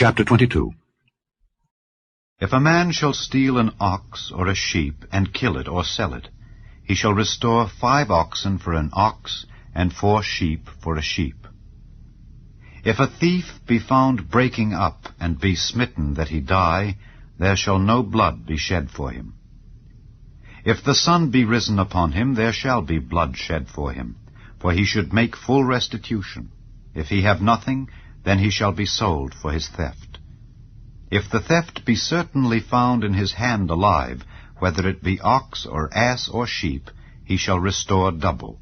Chapter 22. If a man shall steal an ox or a sheep, and kill it or sell it, he shall restore 5 oxen for an ox, and 4 sheep for a sheep. If a thief be found breaking up, and be smitten that he die, there shall no blood be shed for him. If the sun be risen upon him, there shall be blood shed for him, for he should make full restitution. If he have nothing, then he shall be sold for his theft. If the theft be certainly found in his hand alive, whether it be ox or ass or sheep, he shall restore double.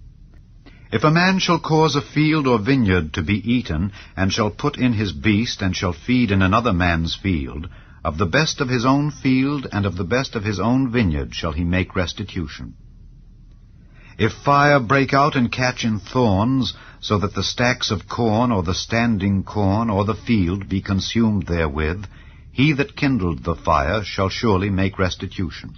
If a man shall cause a field or vineyard to be eaten, and shall put in his beast, and shall feed in another man's field, of the best of his own field and of the best of his own vineyard shall he make restitution. If fire break out and catch in thorns, so that the stacks of corn or the standing corn or the field be consumed therewith, he that kindled the fire shall surely make restitution.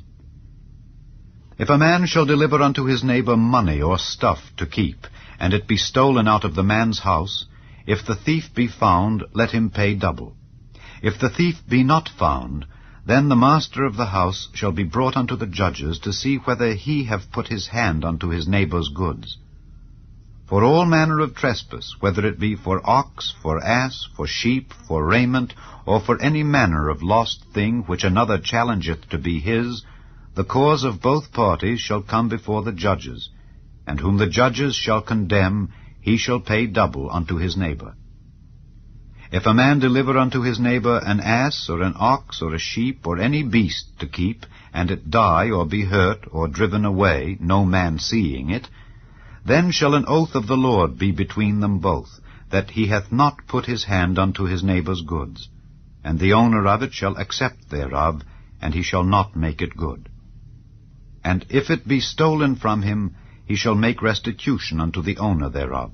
If a man shall deliver unto his neighbor money or stuff to keep, and it be stolen out of the man's house, if the thief be found, let him pay double. If the thief be not found, then the master of the house shall be brought unto the judges to see whether he have put his hand unto his neighbor's goods. For all manner of trespass, whether it be for ox, for ass, for sheep, for raiment, or for any manner of lost thing which another challengeth to be his, the cause of both parties shall come before the judges, and whom the judges shall condemn, he shall pay double unto his neighbor. If a man deliver unto his neighbor an ass, or an ox, or a sheep, or any beast to keep, and it die, or be hurt, or driven away, no man seeing it, then shall an oath of the Lord be between them both, that he hath not put his hand unto his neighbor's goods, and the owner of it shall accept thereof, and he shall not make it good. And if it be stolen from him, he shall make restitution unto the owner thereof.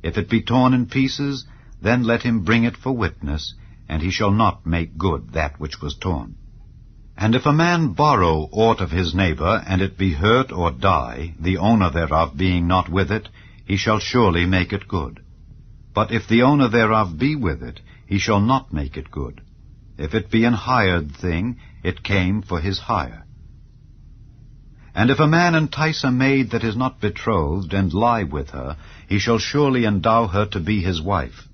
If it be torn in pieces, then let him bring it for witness, and he shall not make good that which was torn. And if a man borrow aught of his neighbor, and it be hurt or die, the owner thereof being not with it, he shall surely make it good. But if the owner thereof be with it, he shall not make it good. If it be an hired thing, it came for his hire. And if a man entice a maid that is not betrothed, and lie with her, he shall surely endow her to be his wife.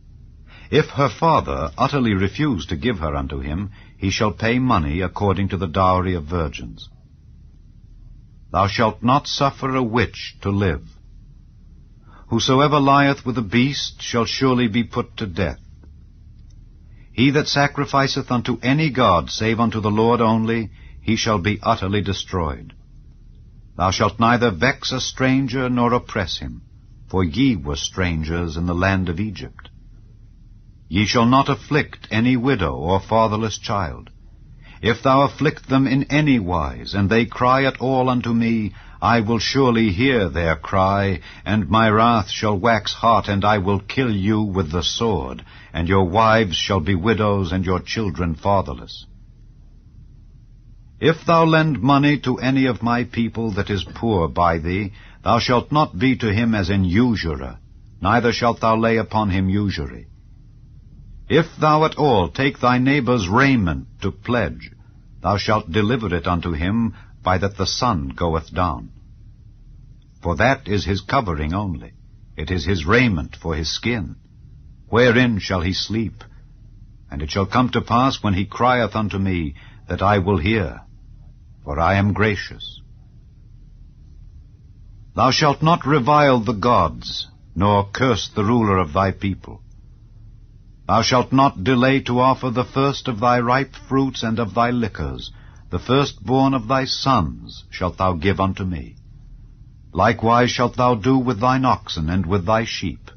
If her father utterly refuse to give her unto him, he shall pay money according to the dowry of virgins. Thou shalt not suffer a witch to live. Whosoever lieth with a beast shall surely be put to death. He that sacrificeth unto any god save unto the Lord only, he shall be utterly destroyed. Thou shalt neither vex a stranger nor oppress him, for ye were strangers in the land of Egypt. Ye shall not afflict any widow or fatherless child. If thou afflict them in any wise, and they cry at all unto me, I will surely hear their cry, and my wrath shall wax hot, and I will kill you with the sword, and your wives shall be widows, and your children fatherless. If thou lend money to any of my people that is poor by thee, thou shalt not be to him as an usurer, neither shalt thou lay upon him usury. If thou at all take thy neighbor's raiment to pledge, thou shalt deliver it unto him by that the sun goeth down. For that is his covering only, it is his raiment for his skin. Wherein shall he sleep? And it shall come to pass when he crieth unto me, that I will hear, for I am gracious. Thou shalt not revile the gods, nor curse the ruler of thy people. Thou shalt not delay to offer the first of thy ripe fruits and of thy liquors, the firstborn of thy sons shalt thou give unto me. Likewise shalt thou do with thine oxen and with thy sheep.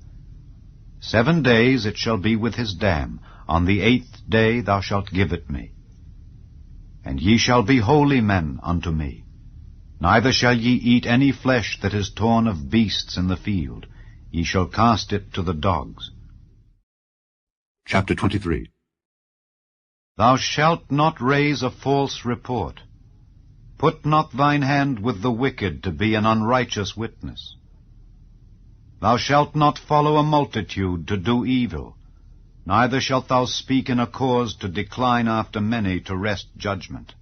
7 days it shall be with his dam, on the 8th day thou shalt give it me. And ye shall be holy men unto me. Neither shall ye eat any flesh that is torn of beasts in the field. Ye shall cast it to the dogs. Chapter 23. Thou shalt not raise a false report. Put not thine hand with the wicked to be an unrighteous witness. Thou shalt not follow a multitude to do evil, neither shalt thou speak in a cause to decline after many to wrest judgment.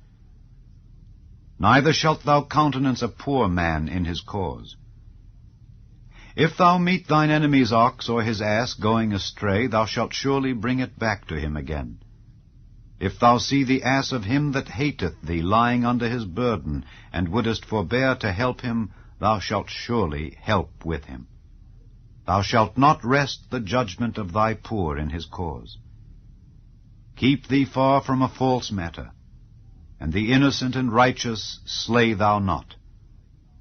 Neither shalt thou countenance a poor man in his cause. If thou meet thine enemy's ox or his ass going astray, thou shalt surely bring it back to him again. If thou see the ass of him that hateth thee lying under his burden, and wouldest forbear to help him, thou shalt surely help with him. Thou shalt not wrest the judgment of thy poor in his cause. Keep thee far from a false matter, and the innocent and righteous slay thou not,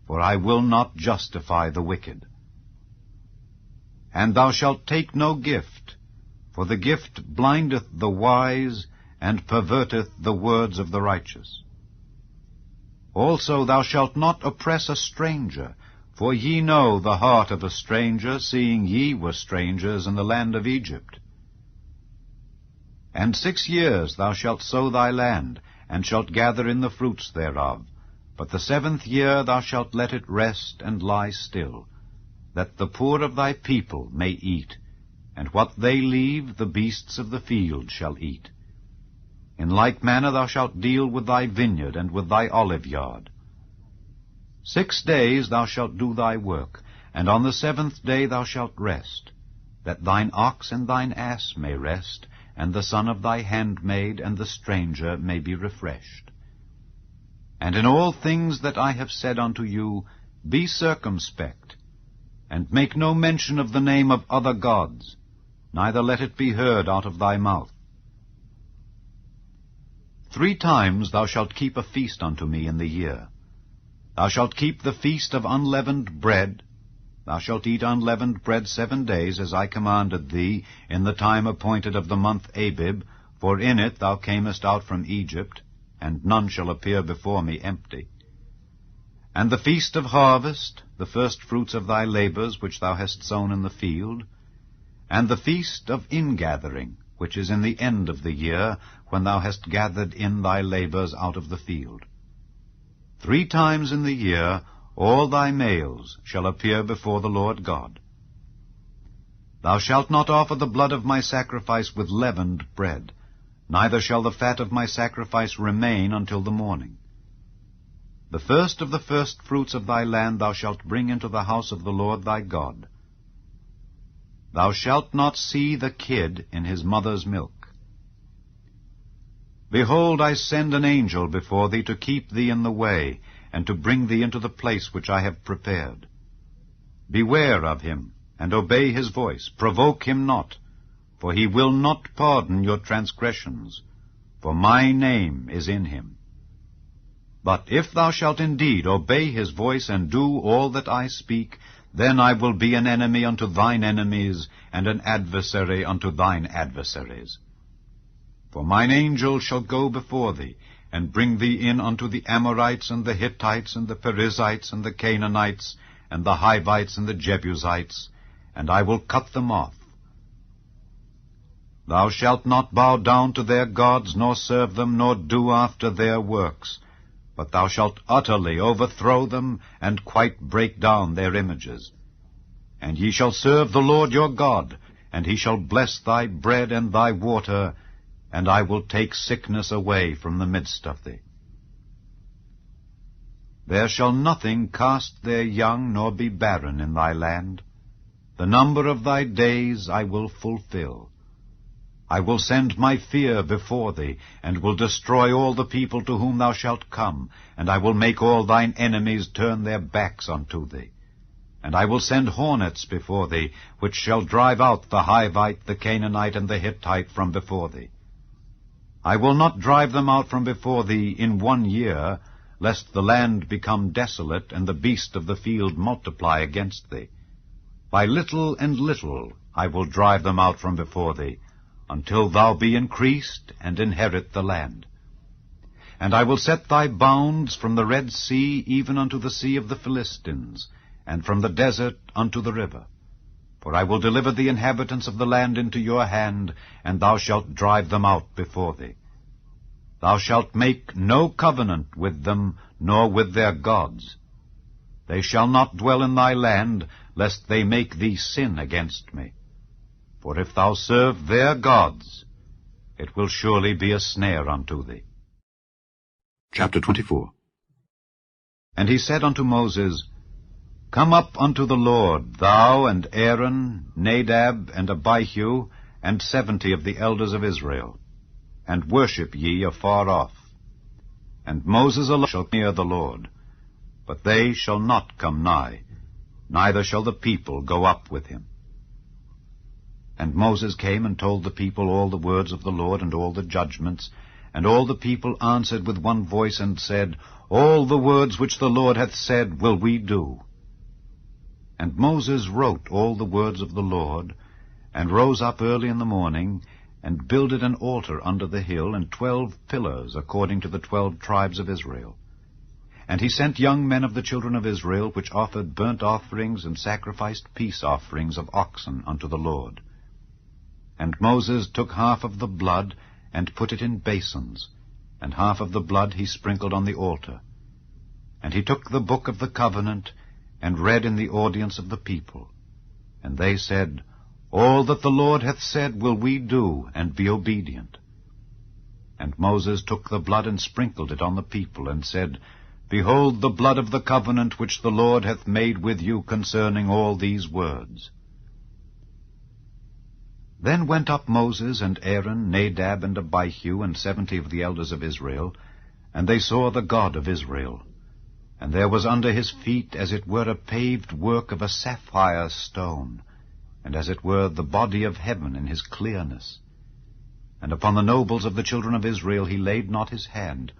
for I will not justify the wicked. And thou shalt take no gift, for the gift blindeth the wise, and perverteth the words of the righteous. Also thou shalt not oppress a stranger, for ye know the heart of a stranger, seeing ye were strangers in the land of Egypt. And 6 years thou shalt sow thy land, and shalt gather in the fruits thereof. But the 7th year thou shalt let it rest and lie still, that the poor of thy people may eat, and what they leave the beasts of the field shall eat. In like manner thou shalt deal with thy vineyard and with thy oliveyard. 6 days thou shalt do thy work, and on the 7th day thou shalt rest, that thine ox and thine ass may rest, and the son of thy handmaid and the stranger may be refreshed. And in all things that I have said unto you, be circumspect, and make no mention of the name of other gods, neither let it be heard out of thy mouth. 3 times thou shalt keep a feast unto me in the year. Thou shalt keep the feast of unleavened bread. Thou shalt eat unleavened bread 7 days, as I commanded thee, in the time appointed of the month Abib, for in it thou camest out from Egypt, and none shall appear before me empty. And the feast of harvest, the first fruits of thy labors which thou hast sown in the field, and the feast of ingathering, which is in the end of the year, when thou hast gathered in thy labors out of the field. 3 times in the year all thy males shall appear before the Lord God. Thou shalt not offer the blood of my sacrifice with leavened bread, neither shall the fat of my sacrifice remain until the morning. The first of the first fruits of thy land thou shalt bring into the house of the Lord thy God. Thou shalt not see the kid in his mother's milk. Behold, I send an angel before thee to keep thee in the way, and to bring thee into the place which I have prepared. Beware of him, and obey his voice. Provoke him not, for he will not pardon your transgressions, for my name is in him. But if thou shalt indeed obey his voice, and do all that I speak, then I will be an enemy unto thine enemies, and an adversary unto thine adversaries. For mine angel shall go before thee, and bring thee in unto the Amorites, and the Hittites, and the Perizzites, and the Canaanites, and the Hivites, and the Jebusites, and I will cut them off. Thou shalt not bow down to their gods, nor serve them, nor do after their works, but thou shalt utterly overthrow them, and quite break down their images. And ye shall serve the Lord your God, and he shall bless thy bread and thy water, and I will take sickness away from the midst of thee. There shall nothing cast their young, nor be barren in thy land. The number of thy days I will fulfill. I will send my fear before thee, and will destroy all the people to whom thou shalt come, and I will make all thine enemies turn their backs unto thee. And I will send hornets before thee, which shall drive out the Hivite, the Canaanite, and the Hittite from before thee. I will not drive them out from before thee in 1 year, lest the land become desolate, and the beast of the field multiply against thee. By little and little I will drive them out from before thee, until thou be increased, and inherit the land. And I will set thy bounds from the Red Sea even unto the sea of the Philistines, and from the desert unto the river. For I will deliver the inhabitants of the land into your hand, and thou shalt drive them out before thee. Thou shalt make no covenant with them, nor with their gods. They shall not dwell in thy land, lest they make thee sin against me. For if thou serve their gods, it will surely be a snare unto thee. Chapter 24. And he said unto Moses, Come up unto the Lord, thou and Aaron, Nadab and Abihu, and 70 of the elders of Israel, and worship ye afar off. And Moses alone shall near the Lord, but they shall not come nigh, neither shall the people go up with him. And Moses came and told the people all the words of the Lord and all the judgments, and all the people answered with one voice and said, All the words which the Lord hath said will we do. And Moses wrote all the words of the Lord, and rose up early in the morning, and builded an altar under the hill, and 12 pillars according to the 12 tribes of Israel. And he sent young men of the children of Israel, which offered burnt offerings and sacrificed peace offerings of oxen unto the Lord. And Moses took half of the blood, and put it in basins, and half of the blood he sprinkled on the altar. And he took the book of the covenant, and read in the audience of the people. And they said, All that the Lord hath said will we do, and be obedient. And Moses took the blood and sprinkled it on the people, and said, Behold the blood of the covenant which the Lord hath made with you concerning all these words. Then went up Moses and Aaron, Nadab and Abihu, and 70 of the elders of Israel, and they saw the God of Israel. And there was under his feet as it were a paved work of a sapphire stone, and as it were the body of heaven in his clearness. And upon the nobles of the children of Israel he laid not his hand.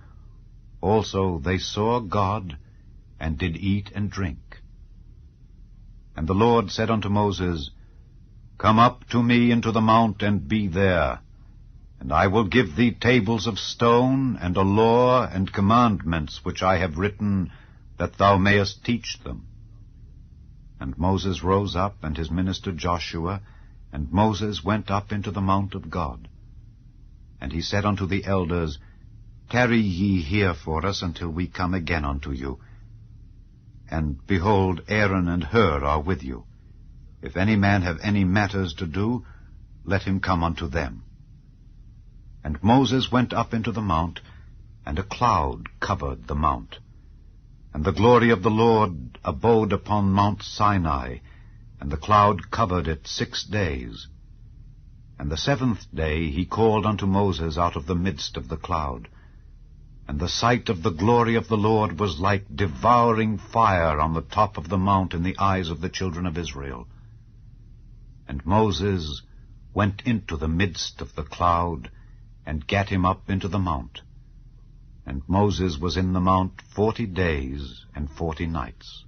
Also they saw God, and did eat and drink. And the Lord said unto Moses, Come up to me into the mount, and be there. And I will give thee tables of stone, and a law and commandments which I have written, that thou mayest teach them. And Moses rose up, and his minister Joshua, and Moses went up into the mount of God. And he said unto the elders, Tarry ye here for us until we come again unto you. And behold, Aaron and Hur are with you. If any man have any matters to do, let him come unto them. And Moses went up into the mount, and a cloud covered the mount. And the glory of the Lord abode upon Mount Sinai, and the cloud covered it 6 days. And the 7th day he called unto Moses out of the midst of the cloud. And the sight of the glory of the Lord was like devouring fire on the top of the mount in the eyes of the children of Israel. And Moses went into the midst of the cloud, and gat him up into the mount. And Moses was in the mount 40 days and 40 nights.